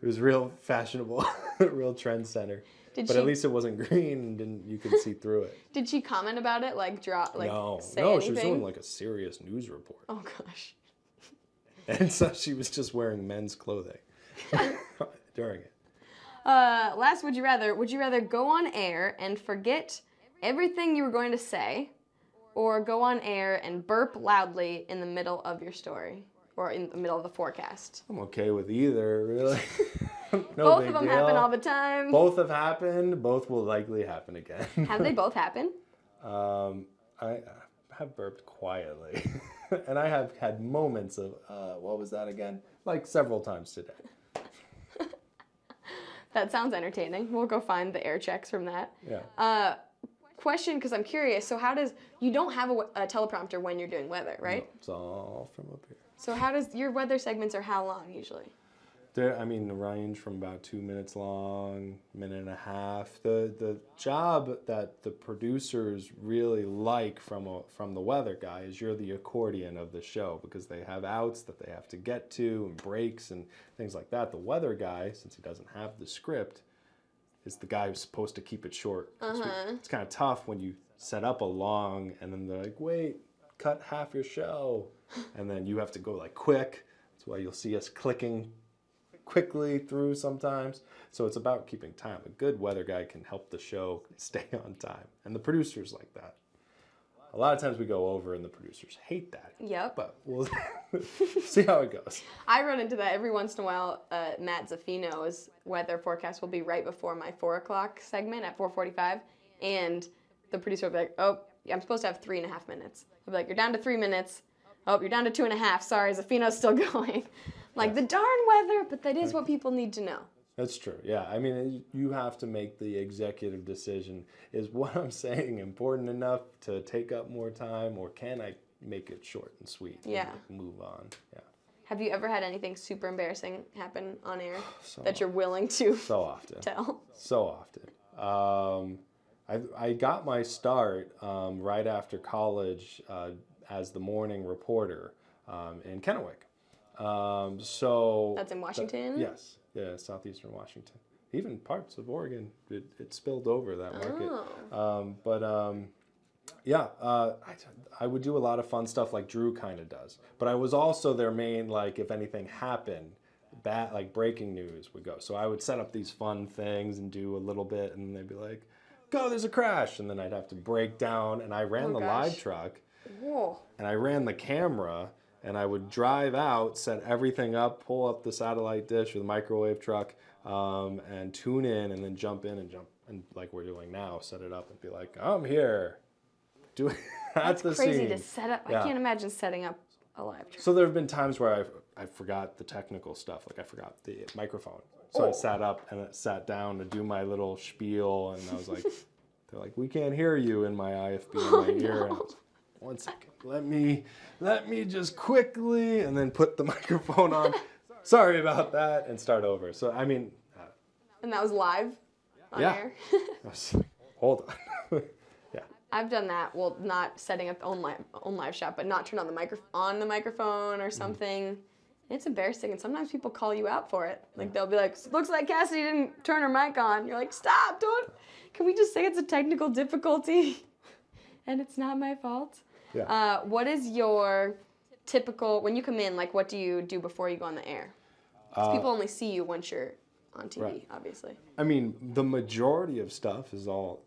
B: It was real fashionable, real trend center. But at least it wasn't green, and you could see through it.
A: Did she comment about it, like say anything?
B: No, she was doing like a serious news report.
A: Oh gosh.
B: And so she was just wearing men's clothing during it.
A: Last, would you rather go on air and forget everything you were going to say, or go on air and burp loudly in the middle of your story? or in the middle of the forecast?
B: I'm okay with either, really. No
A: Both
B: big
A: of them
B: deal.
A: happen all the time.
B: Both have happened. Both will likely happen again.
A: Have they both happened?
B: I have burped quietly. And I have had moments of, what was that again? Like several times today.
A: That sounds entertaining. We'll go find the air checks from that.
B: Yeah.
A: Question, because I'm curious. So how does, you don't have a teleprompter when you're doing weather, right?
B: No, it's all from up here.
A: So how does, your weather segments are how long usually?
B: The range from about 2 minutes long, minute and a half. The job that the producers really like from the weather guy is you're the accordion of the show, because they have outs that they have to get to and breaks and things like that. The weather guy, since he doesn't have the script, is the guy who's supposed to keep it short. It's kind of tough when you set up a long and then they're like, wait, cut half your show. And then you have to go like quick. That's why you'll see us clicking quickly through sometimes. So it's about keeping time. A good weather guy can help the show stay on time. And the producers like that. A lot of times we go over and the producers hate that.
A: Yep.
B: But we'll see how it goes.
A: I run into that every once in a while. Matt Zaffino's weather forecast will be right before my 4 o'clock segment at 4:45. And the producer will be like, oh, I'm supposed to have 3.5 minutes. I'll be like, you're down to 3 minutes. Oh, you're down to 2.5. Sorry, Zaffino's still going. Like, the darn weather, but that is what people need to know.
B: That's true. Yeah. I mean, you have to make the executive decision. Is what I'm saying important enough to take up more time, or can I make it short and sweet?
A: Yeah.
B: And move on. Yeah.
A: Have you ever had anything super embarrassing happen on air that you're willing to
B: so often
A: tell?
B: So often. I got my start right after college as the morning reporter in Kennewick. So
A: That's in Washington?
B: Yes. Yeah, southeastern Washington. Even parts of Oregon, it spilled over that market. I would do a lot of fun stuff like Drew kind of does. But I was also their main, like, if anything happened, bad, like breaking news would go. So I would set up these fun things and do a little bit, and they'd be like, go, there's a crash. And then I'd have to break down, and I ran the live truck, and I ran the camera, and I would drive out, set everything up, pull up the satellite dish or the microwave truck, and tune in, and then jump in and like we're doing now, set it up and be like, I'm here.
A: That's
B: the
A: crazy
B: scene.
A: to set up.
B: Yeah.
A: I can't imagine setting up a live truck.
B: So there have been times where I forgot the technical stuff, like I forgot the microphone. So I sat up and sat down to do my little spiel, and I was like, they're like, we can't hear you in my IFB in my ear. And I was like, 1 second, let me just quickly, and then put the microphone on. Sorry about that, and start over. So I mean,
A: and that was live on air?
B: I was like, hold on. Yeah.
A: I've done that. Well, not setting up own live shot, but not turn on the microphone or something. It's embarrassing, and sometimes people call you out for it. Like, they'll be like, looks like Cassidy didn't turn her mic on. You're like, stop, don't. Can we just say it's a technical difficulty and it's not my fault?
B: Yeah.
A: What is your typical, when you come in, like, what do you do before you go on the air? 'Cause people only see you once you're on TV, obviously.
B: I mean, the majority of stuff is all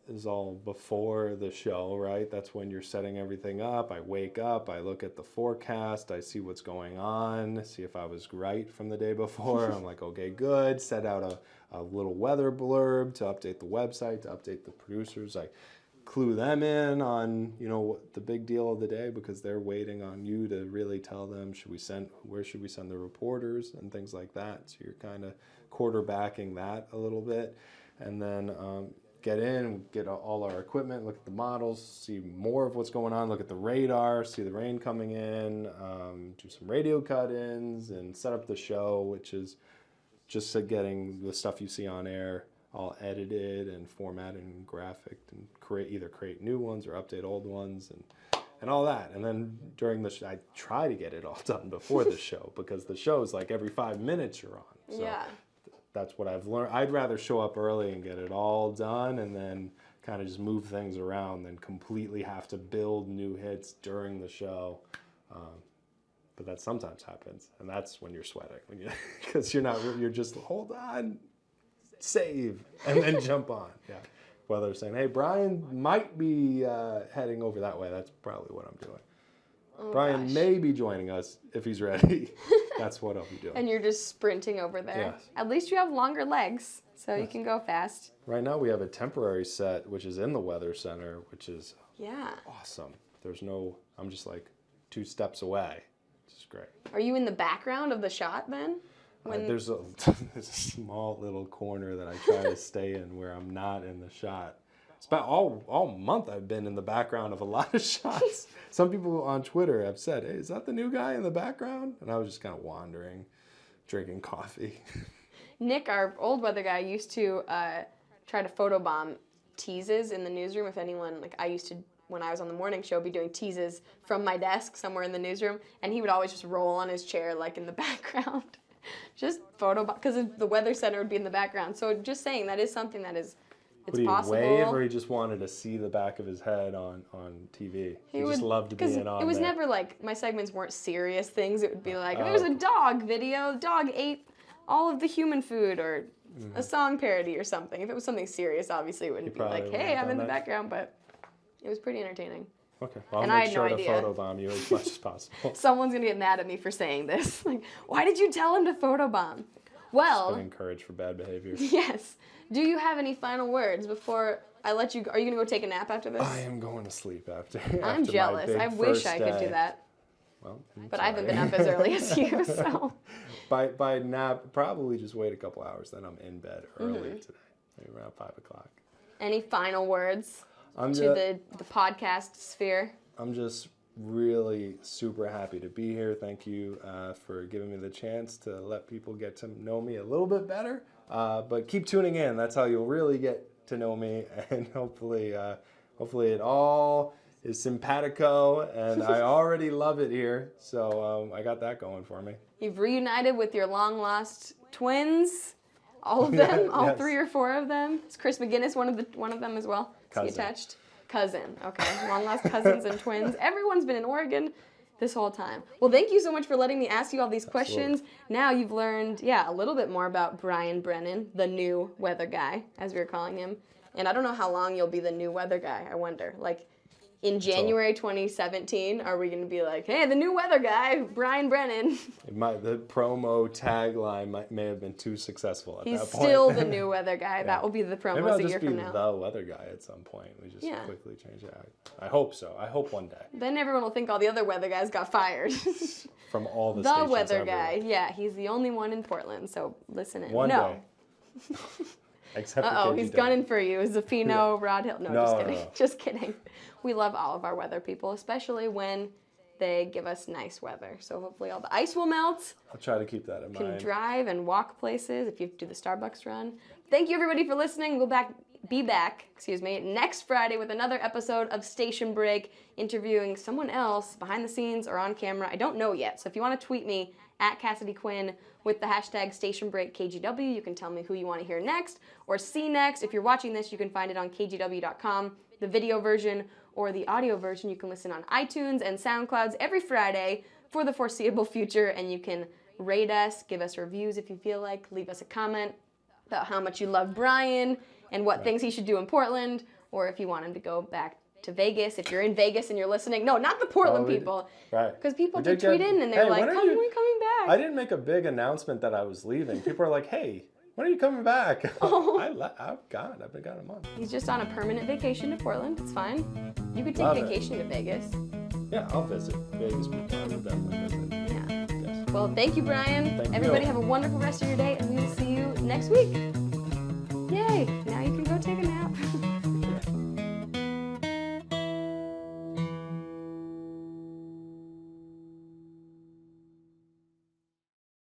B: before the show, right? That's when you're setting everything up. I wake up, I look at the forecast, I see what's going on, see if I was right from the day before. I'm like, okay, good. Set out a little weather blurb to update the website, to update the producers. I clue them in on, what the big deal of the day, because they're waiting on you to really tell them, where should we send the reporters and things like that. So you're kind of quarterbacking that a little bit, and then get in, get all our equipment, look at the models, see more of what's going on, look at the radar, see the rain coming in, do some radio cut-ins, and set up the show, which is just getting the stuff you see on air all edited and formatted and graphicked, and either create new ones or update old ones, and all that. And then during the show, I try to get it all done before the show, because the show is like every 5 minutes you're on. So
A: Yeah.
B: That's what I've learned. I'd rather show up early and get it all done, and then kind of just move things around than completely have to build new hits during the show. But that sometimes happens, and that's when you're sweating, because you're just, hold on, save, and then jump on. Yeah. While they're saying, hey, Brian might be heading over that way. That's probably what I'm doing. Brian may be joining us if he's ready. That's what I'll be doing.
A: And you're just sprinting over there.
B: Yes.
A: At least you have longer legs, so you can go fast.
B: Right now we have a temporary set, which is in the weather center, which is awesome. I'm just like 2 steps away. It's great.
A: Are you in the background of the shot then?
B: There's a small little corner that I try to stay in where I'm not in the shot. It's about all month I've been in the background of a lot of shots. Some people on Twitter have said, hey, is that the new guy in the background? And I was just kind of wandering, drinking coffee.
A: Nick, our old weather guy, used to try to photobomb teases in the newsroom. If anyone, like I used to, when I was on the morning show, be doing teases from my desk somewhere in the newsroom, and he would always just roll on his chair like in the background. Just photobomb, because the weather center would be in the background. So just saying, that is something that is, it's possible.
B: Would he wave, or he just wanted to see the back of his head on TV? He just loved being on
A: it was
B: there.
A: never like, my segments weren't serious things. It would be like, there's a dog video, dog ate all of the human food, or a song parody or something. If it was something serious, obviously it wouldn't be like, hey, I'm in the background, but it was pretty entertaining.
B: Okay, well, I'll make sure to photobomb you as much as possible.
A: Someone's going to get mad at me for saying this. Like, why did you tell him to photobomb? Well,
B: just been encouraged for bad behavior.
A: Yes. Do you have any final words before I let you go? Are you going to go take a nap after this?
B: I am going to sleep after
A: I'm jealous. I wish I could do that.
B: Well,
A: but I haven't been up as early as you, so.
B: By nap, probably just wait a couple hours, then I'm in bed early today, maybe around 5 o'clock.
A: Any final words to the podcast sphere?
B: I'm just really super happy to be here. Thank you for giving me the chance to let people get to know me a little bit better. But keep tuning in. That's how you'll really get to know me, and hopefully it all is simpatico, and I already love it here. So I got that going for me.
A: You've reunited with your long-lost twins, all of them, all 3 or 4 of them. Is Chris McGinnis one of them as well?
B: Cousin.
A: Is he attached? Cousin. Okay, long-lost cousins and twins. Everyone's been in Oregon this whole time. Well, thank you so much for letting me ask you all these questions. Now you've learned, a little bit more about Brian Brennan, the new weather guy, as we were calling him. And I don't know how long you'll be the new weather guy, I wonder. Like, in January 2017, are we going to be like, hey, the new weather guy, Brian Brennan?
B: The promo tagline may have been too successful at that point.
A: He's still the new weather guy. That will be the promos a year from now.
B: Maybe I'll just be the weather guy at some point. We just quickly change it. I hope so. I hope one day.
A: Then everyone will think all the other weather guys got fired.
B: From all the stations
A: weather
B: everywhere.
A: guy. Yeah, he's the only one in Portland, so listen in.
B: One day. Except for
A: he's gunning for you. Zafino, Rod Hill. No, just kidding.
B: No.
A: Just kidding. We love all of our weather people, especially when they give us nice weather. So hopefully all the ice will melt.
B: I'll try to keep that in mind.
A: Can drive and walk places if you do the Starbucks run. Thank you everybody for listening. We'll be back next Friday with another episode of Station Break, interviewing someone else behind the scenes or on camera. I don't know yet. So if you want to tweet me at Cassidy Quinn with the hashtag StationBreakKGW, you can tell me who you want to hear next or see next. If you're watching this, you can find it on kgw.com, the video version, or the audio version. You can listen on iTunes and SoundClouds every Friday for the foreseeable future, and you can rate us, give us reviews if you feel like, leave us a comment about how much you love Brian and what things he should do in Portland, or if you want him to go back to Vegas. If you're in Vegas and you're listening, no, not the Portland people.
B: Right.
A: Because people do tweet in and they're like, when are you coming back?
B: I didn't make a big announcement that I was leaving. People are like, hey, when are you coming back? I've been gone a month.
A: He's just on a permanent vacation to Portland. It's fine. You could take vacation to Vegas.
B: Yeah, I'll visit Vegas. I will definitely visit.
A: Yeah.
B: Yes.
A: Well, thank you, Brian.
B: Thank you.
A: Everybody have a wonderful rest of your day, and we will see you next week.